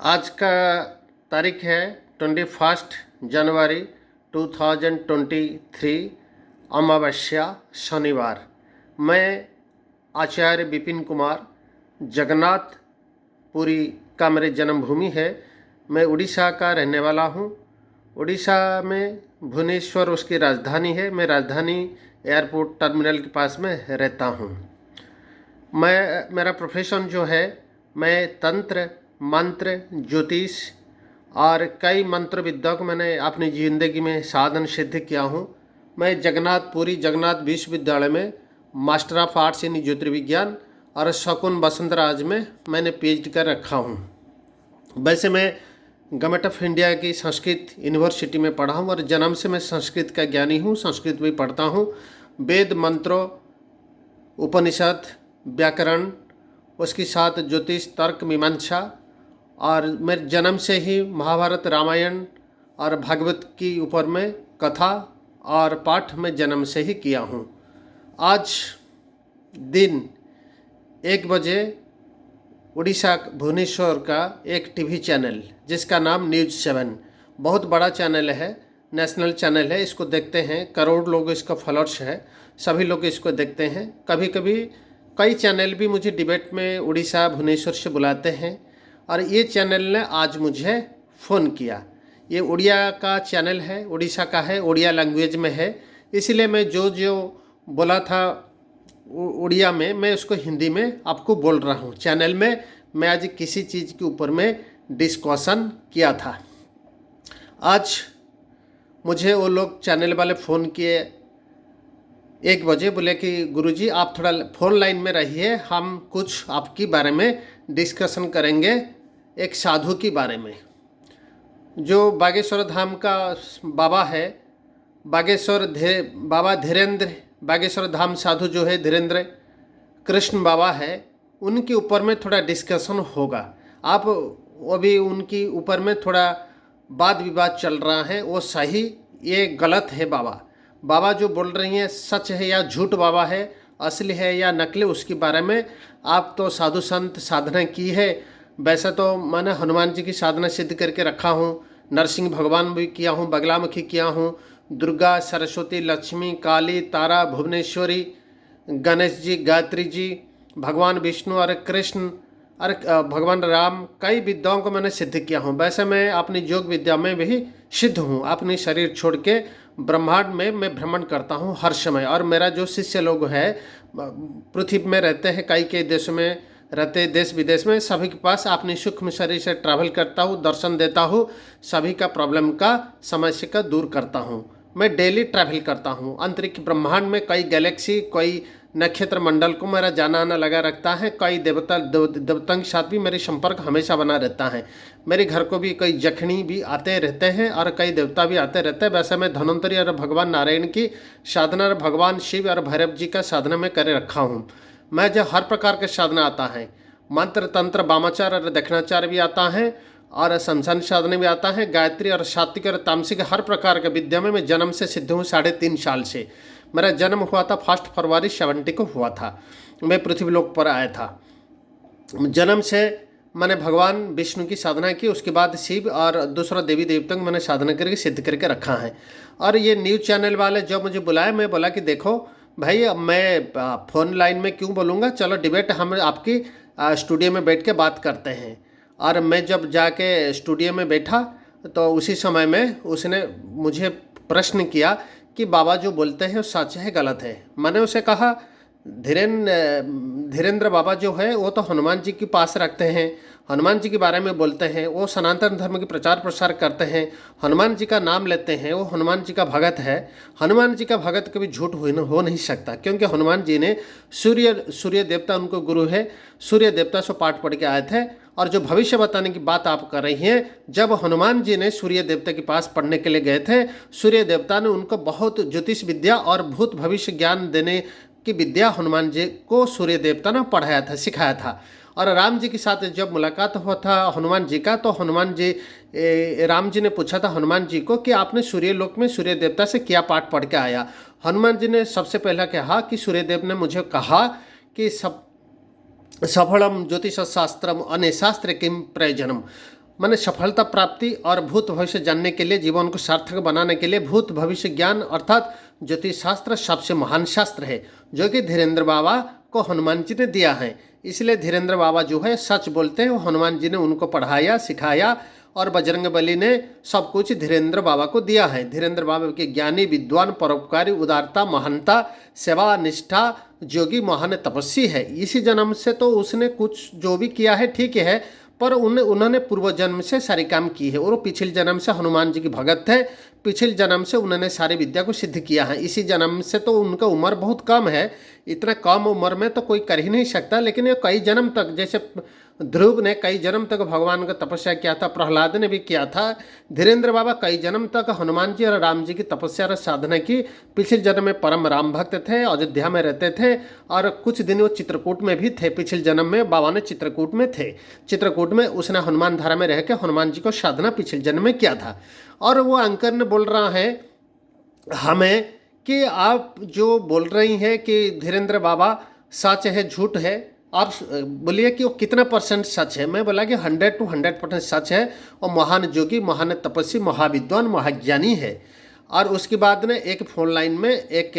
आज का तारीख है 21 जनवरी 2023, अमावस्या शनिवार। मैं आचार्य विपिन कुमार, जगन्नाथपुरी का मेरी जन्मभूमि है। मैं उड़ीसा का रहने वाला हूँ। उड़ीसा में भुवनेश्वर उसकी राजधानी है। मैं राजधानी एयरपोर्ट टर्मिनल के पास में रहता हूँ। मेरा प्रोफेशन जो है, मैं तंत्र, मंत्र, ज्योतिष और कई मंत्र विद्या को मैंने अपनी ज़िंदगी में साधन सिद्ध किया हूँ। मैं जगन्नाथ विश्वविद्यालय में मास्टर ऑफ आर्ट्स इन ज्योतिर्विज्ञान और शकुन वसंतराज में मैंने पीएचडी कर रखा हूँ। वैसे मैं गवर्नमेंट ऑफ इंडिया की संस्कृत यूनिवर्सिटी में पढ़ा हूँ और जन्म से मैं संस्कृत का ज्ञानी हूँ। संस्कृत भी पढ़ता हूँ। वेद, मंत्रों, उपनिषद, व्याकरण, उसके साथ ज्योतिष, तर्क, मीमांसा, और मेरे जन्म से ही महाभारत, रामायण और भागवत की ऊपर में कथा और पाठ में जन्म से ही किया हूँ। आज दिन 1 बजे उड़ीसा भुवनेश्वर का एक टीवी चैनल जिसका नाम न्यूज़ 7, बहुत बड़ा चैनल है, नेशनल चैनल है। इसको देखते हैं, करोड़ लोग इसका फॉलोअर्स है, सभी लोग इसको देखते हैं। कभी कभी कई चैनल भी मुझे डिबेट में उड़ीसा भुवनेश्वर से बुलाते हैं और ये चैनल ने आज मुझे फ़ोन किया। ये उड़िया का चैनल है, उड़ीसा का है, उड़िया लैंग्वेज में है। इसलिए मैं जो जो बोला था उड़िया में, मैं उसको हिंदी में आपको बोल रहा हूँ। चैनल में मैं आज किसी चीज़ के ऊपर में डिस्कशन किया था। आज मुझे वो लोग चैनल वाले फ़ोन किए 1 बजे, बोले कि गुरुजी आप थोड़ा फ़ोन लाइन में रहिए, हम कुछ आपके बारे में डिस्कशन करेंगे, एक साधु के बारे में जो बागेश्वर धाम का बाबा है। बाबा धीरेन्द्र, बागेश्वर धाम साधु जो है धीरेन्द्र कृष्ण बाबा है, उनके ऊपर में थोड़ा डिस्कशन होगा। आप अभी उनकी ऊपर में थोड़ा वाद विवाद चल रहा है, वो सही ये गलत है। बाबा जो बोल रही हैं सच है या झूठ बाबा है, असली है या नकली, उसके बारे में आप तो साधु संत साधना की है। वैसे तो मैंने हनुमान जी की साधना सिद्ध करके रखा हूँ, नरसिंह भगवान भी किया हूँ, बगलामुखी किया हूँ, दुर्गा, सरस्वती, लक्ष्मी, काली, तारा, भुवनेश्वरी, गणेश जी, गायत्री जी, भगवान विष्णु और कृष्ण और भगवान राम, कई विद्याओं को मैंने सिद्ध किया हूँ। वैसे मैं अपनी योग विद्या में भी सिद्ध हूँ। अपनी शरीर छोड़ के ब्रह्मांड में मैं भ्रमण करता हूँ हर समय। और मेरा जो शिष्य लोग हैं पृथ्वी में रहते हैं, कई कई देशों में रहते, देश विदेश में, सभी के पास अपनी सूक्ष्म शरीर से ट्रैवल करता हूँ, दर्शन देता हूँ, सभी का प्रॉब्लम का, समस्या का दूर करता हूँ। मैं डेली ट्रैवल करता हूँ अंतरिक्ष ब्रह्मांड में, कई गैलेक्सी, कई नक्षत्र मंडल को मेरा जाना आना लगा रखता है। कई देवताओं के साथ भी मेरी संपर्क हमेशा बना रहता है। मेरे घर को भी कई जखनी भी आते रहते हैं और कई देवता भी आते रहते हैं। वैसे मैं धन्वंतरि और भगवान नारायण की साधना और भगवान शिव और भैरव जी का साधना में कर रखा हूँ। मैं जो हर प्रकार के साधना आता है, मंत्र, तंत्र, वामाचार और दक्षिणाचार भी आता है और शमशान साधना भी आता है। गायत्री और सात्विक और तामसिक हर प्रकार के विद्या में मैं जन्म से सिद्ध हूँ। 3.5 साल से मेरा जन्म हुआ था, 1 फरवरी 70 को हुआ था। मैं पृथ्वी लोक पर आया था। जन्म से मैंने भगवान विष्णु की साधना की, उसके बाद शिव और दूसरा देवी देवताओं को मैंने साधना करके सिद्ध करके रखा है। और ये न्यूज़ चैनल वाले जब मुझे बुलाए, मैं बोला कि देखो भाई, अब मैं फ़ोन लाइन में क्यों बोलूँगा, चलो डिबेट हम आपकी स्टूडियो में बैठ के बात करते हैं। और मैं जब जाके स्टूडियो में बैठा तो उसी समय में उसने मुझे प्रश्न किया कि बाबा जो बोलते हैं वो सच है गलत है। मैंने उसे कहा धीरेन्द्र बाबा जो है वो तो हनुमान जी के पास रखते हैं, हनुमान जी के बारे में बोलते हैं, वो सनातन धर्म के प्रचार प्रसार करते हैं, हनुमान जी का नाम लेते हैं, वो हनुमान जी का भगत है। हनुमान जी का भगत कभी झूठ हो नहीं सकता, क्योंकि हनुमान जी ने सूर्य देवता उनको गुरु है, सूर्य देवता से पाठ पढ़ के आए थे। और जो भविष्य बताने की बात आप कर रही हैं, जब हनुमान जी ने सूर्य देवता के पास पढ़ने के लिए गए थे, सूर्य देवता ने उनको बहुत ज्योतिष विद्या और भूत भविष्य ज्ञान देने की विद्या हनुमान जी को सूर्य देवता ने पढ़ाया था, सिखाया था। और राम जी के साथ जब मुलाकात हुआ था हनुमान जी का, तो हनुमान जी राम जी ने पूछा था हनुमान जी को कि आपने सूर्य लोक में सूर्य देवता से क्या पाठ पढ़ के आया। हनुमान जी ने सबसे पहला कहा कि सूर्यदेव ने मुझे कहा कि सफलम ज्योतिष शास्त्रम अने शास्त्र किम प्रयोजनम, माने सफलता प्राप्ति और भूत भविष्य जानने के लिए, जीवन को सार्थक बनाने के लिए भूत भविष्य ज्ञान अर्थात ज्योतिष शास्त्र सबसे महान शास्त्र है, जो कि धीरेन्द्र बाबा को हनुमान जी ने दिया है। इसलिए धीरेन्द्र बाबा जो है सच बोलते हैं, वो हनुमान जी ने उनको पढ़ाया सिखाया और बजरंग बली ने सब कुछ धीरेन्द्र बाबा को दिया है। धीरेन्द्र बाबा के ज्ञानी, विद्वान, परोपकारी, उदारता, महानता, सेवा, निष्ठा, जोगी, महान तपस्वी है। इसी जन्म से तो उसने कुछ जो भी किया है ठीक है, पर उन्होंने पूर्व जन्म से सारी काम की है और वो पिछले जन्म से हनुमान जी की भगत है। पिछले जन्म से उन्होंने सारी विद्या को सिद्ध किया है। इसी जन्म से तो उनका उम्र बहुत कम है, इतना कम उम्र में तो कोई कर ही नहीं सकता, लेकिन ये कई जन्म तक, जैसे ध्रुव ने कई जन्म तक भगवान का तपस्या किया था, प्रहलाद ने भी किया था, धीरेन्द्र बाबा कई जन्म तक हनुमान जी और राम जी की तपस्या और साधना की। पिछले जन्म में परम राम भक्त थे, अयोध्या में रहते थे और कुछ दिन वो चित्रकूट में भी थे। पिछले जन्म में बाबा ने चित्रकूट में थे, चित्रकूट में उसने हनुमान धारा में रह के हनुमान जी को साधना पिछले जन्म में किया था। और वो अंकर ने बोल रहा है हमें कि आप जो बोल रही हैं कि धीरेन्द्र बाबा सच है झूठ है, आप बोलिए कि वो कितना % सच है। मैं बोला कि 100 to 100% सच है। और महान जोगी, महान तपस्वी, महाविद्वान, महाज्ञानी है। और उसके बाद ने एक फोन लाइन में एक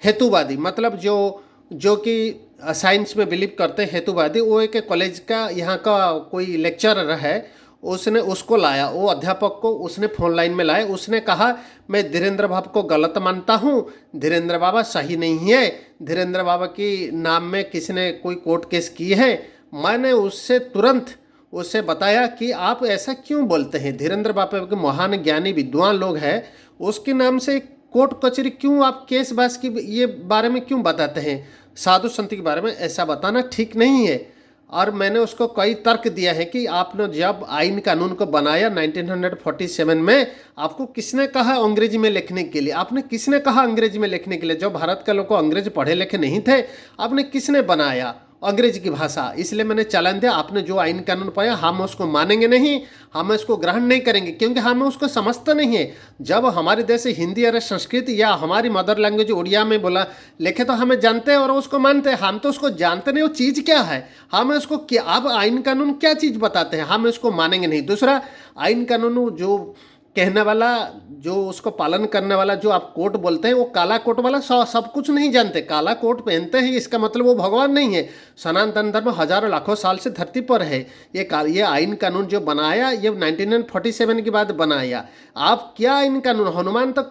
हेतुवादी, मतलब जो कि साइंस में बिलीव करते हैं, हेतुवादी, वो एक कॉलेज का यहाँ का कोई लेक्चरर है, उसने उसको लाया, वो अध्यापक को उसने फोन लाइन में लाया। उसने कहा मैं धीरेन्द्र बाबा को गलत मानता हूँ, धीरेन्द्र बाबा सही नहीं है, धीरेन्द्र बाबा की नाम में किसी ने कोई कोर्ट केस की है। मैंने उससे तुरंत उससे बताया कि आप ऐसा क्यों बोलते हैं, धीरेन्द्र बाबा के महान ज्ञानी विद्वान लोग हैं, उसके नाम से कोर्ट कचहरी क्यों आप केस बास की ये बारे में क्यों बताते हैं, साधु संत के बारे में ऐसा बताना ठीक नहीं है। और मैंने उसको कई तर्क दिया है कि आपने जब आइन कानून को बनाया 1947 में, आपको किसने कहा अंग्रेजी में लिखने के लिए, आपने किसने कहा अंग्रेजी में लिखने के लिए, जब भारत के लोग को अंग्रेजी पढ़े लिखे नहीं थे, आपने किसने बनाया अंग्रेजी की भाषा। इसलिए मैंने चैलेंज दिया, आपने जो आइन कानून पाया हम उसको मानेंगे नहीं, हम इसको ग्रहण नहीं करेंगे, क्योंकि हमें उसको समझता नहीं है। जब हमारे देश से हिंदी और संस्कृत या हमारी मदर लैंग्वेज उड़िया में बोला लिखे तो हमें जानते हैं और उसको मानते हैं। हम तो उसको जानते नहीं वो चीज़ क्या है, हमें उसको क्या, अब आइन कानून क्या चीज़ बताते हैं, हम इसको मानेंगे नहीं। दूसरा, आइन कानून जो कहने वाला, जो उसको पालन करने वाला, जो आप कोट बोलते हैं, वो काला कोट वाला सब कुछ नहीं जानते। काला कोट पहनते हैं इसका मतलब वो भगवान नहीं है। सनातन धर्म हजारों लाखों साल से धरती पर है। ये आइन कानून जो बनाया ये 1947 के बाद बनाया। आप क्या आइन कानून, हनुमान तो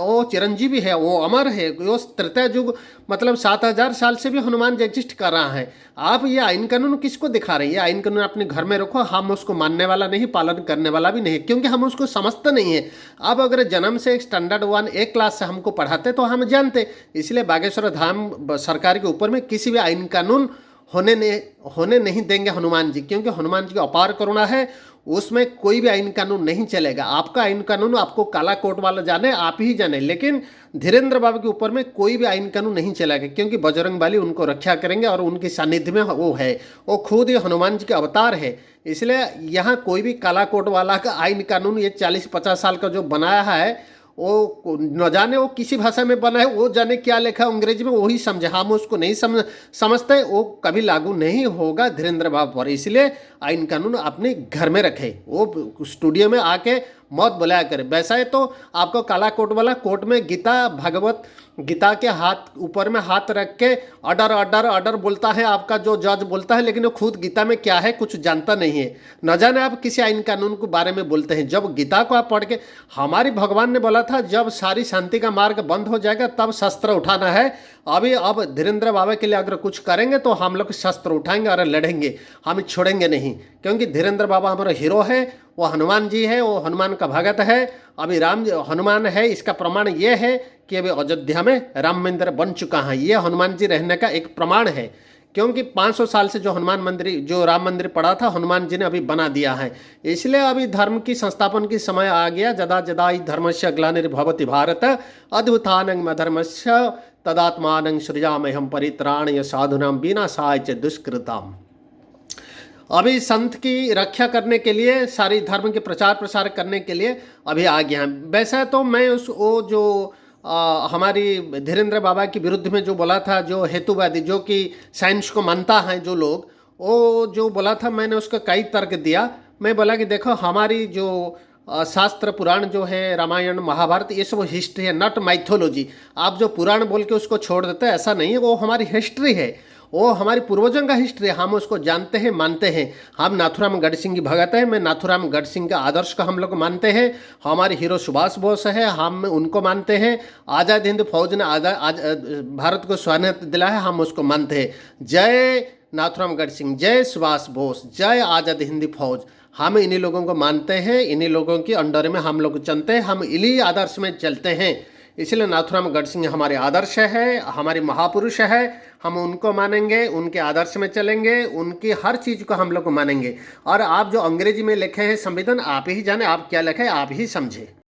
वो चिरंजीवी है, वो अमर है, वो त्रेता युग मतलब 7000 साल से भी हनुमान जी एग्जिस्ट कर रहा है। आप ये आइन कानून किसको दिखा रहे हैं, ये आइन कानून अपने घर में रखो, हम उसको मानने वाला नहीं, पालन करने वाला भी नहीं, क्योंकि हम उसको समझते नहीं है। अब अगर जन्म से एक स्टैंडर्ड 1 एक क्लास से हमको पढ़ाते तो हम जानते। इसलिए बागेश्वर धाम सरकार के ऊपर में किसी भी आइन कानून होने नहीं देंगे हनुमान जी, क्योंकि हनुमान जी की अपार करुणा है, उसमें कोई भी आइन कानून नहीं चलेगा। आपका आइन कानून आपको काला कोट वाला जाने, आप ही जाने, लेकिन धीरेन्द्र बाबा के ऊपर में कोई भी आइन कानून नहीं चलेगा, क्योंकि बजरंग बली उनको रक्षा करेंगे और उनके सानिध्य में वो है, वो खुद ये हनुमान जी के अवतार है। इसलिए यहाँ कोई भी काला कोट वाला का आइन कानून ये 40-50 साल का जो बनाया है, वो न जाने वो किसी भाषा में बना है, वो जाने क्या लिखा अंग्रेजी में, वही समझे, हम उसको नहीं समझते, वो कभी लागू नहीं होगा धीरेन्द्र बाबा पर। इसलिए आइन कानून अपने घर में रखे, वो स्टूडियो में आके मत बुलाया करे। वैसा है तो आपको काला कोट वाला कोर्ट में भगवत गीता के हाथ ऊपर में हाथ रख के ऑर्डर ऑर्डर ऑर्डर बोलता है, आपका जो जज बोलता है, लेकिन वो खुद गीता में क्या है कुछ जानता नहीं है। न जाने आप किसी आइन कानून के बारे में बोलते हैं। जब गीता को आप पढ़ के, हमारी भगवान ने बोला था जब सारी शांति का मार्ग बंद हो जाएगा तब शस्त्र उठाना है। अब धीरेन्द्र बाबा के लिए अगर कुछ करेंगे तो हम लोग शस्त्र उठाएंगे और लड़ेंगे, हम छोड़ेंगे नहीं, क्योंकि धीरेन्द्र बाबा हमारा हीरो है, वो हनुमान जी है, वो हनुमान का भगत है। अभी हनुमान है, इसका प्रमाण ये है कि अभी अयोध्या में राम मंदिर बन चुका है, ये हनुमान जी रहने का एक प्रमाण है। क्योंकि 500 साल से जो राम मंदिर पड़ा था, हनुमान जी ने अभी बना दिया है। इसलिए अभी धर्म की संस्थापन की समय आ गया। जदा जदा ही धर्मस्य ग्लानिर्भवति भारत अद्भुतानंग अधर्मस्य तदात्मानं सृजाम्यहं परित्राणय साधुनां विनाशाय च दुष्कृताम्। अभी संत की रक्षा करने के लिए, सारी धर्म के प्रचार प्रसार करने के लिए अभी आ गया। वैसा तो मैं हमारी धीरेन्द्र बाबा के विरुद्ध में जो बोला था, जो हेतुवादी, जो कि साइंस को मानता है जो लोग, वो जो बोला था, मैंने उसका कई तर्क दिया। मैं बोला कि देखो हमारी जो शास्त्र पुराण जो है, रामायण महाभारत, ये सब हिस्ट्री है, नॉट माइथोलॉजी। आप जो पुराण बोल के उसको छोड़ देते हैं, ऐसा नहीं है, वो हमारी हिस्ट्री है, वो हमारी पूर्वजों का हिस्ट्री है, हम उसको जानते हैं, मानते हैं। हम नाथुराम गढ़सिंह की भगत है, मैं नाथुराम गढ़सिंह के आदर्श का हम लोग मानते हैं। हमारे हीरो सुभाष बोस है, हम उनको मानते हैं। आज़ाद हिंद फौज ने भारत को स्वाधीनता दिलाया, हम उसको मानते हैं। जय नाथुराम गढ़सिंह, जय सुभाष बोस, जय आज़ाद हिंद फौज। हम इन्हीं लोगों को मानते हैं, इन्हीं लोगों की अंडर में हम लोग चलते हैं, हम इन्हीं आदर्श में चलते हैं। इसलिए नाथुराम गढ़सिंह हमारे आदर्श है, हमारे महापुरुष है। हम उनको मानेंगे, उनके आदर्श में चलेंगे, उनकी हर चीज़ को हम लोग मानेंगे। और आप जो अंग्रेजी में लिखे हैं संविधान, आप ही जाने आप क्या लिखे, आप ही समझे।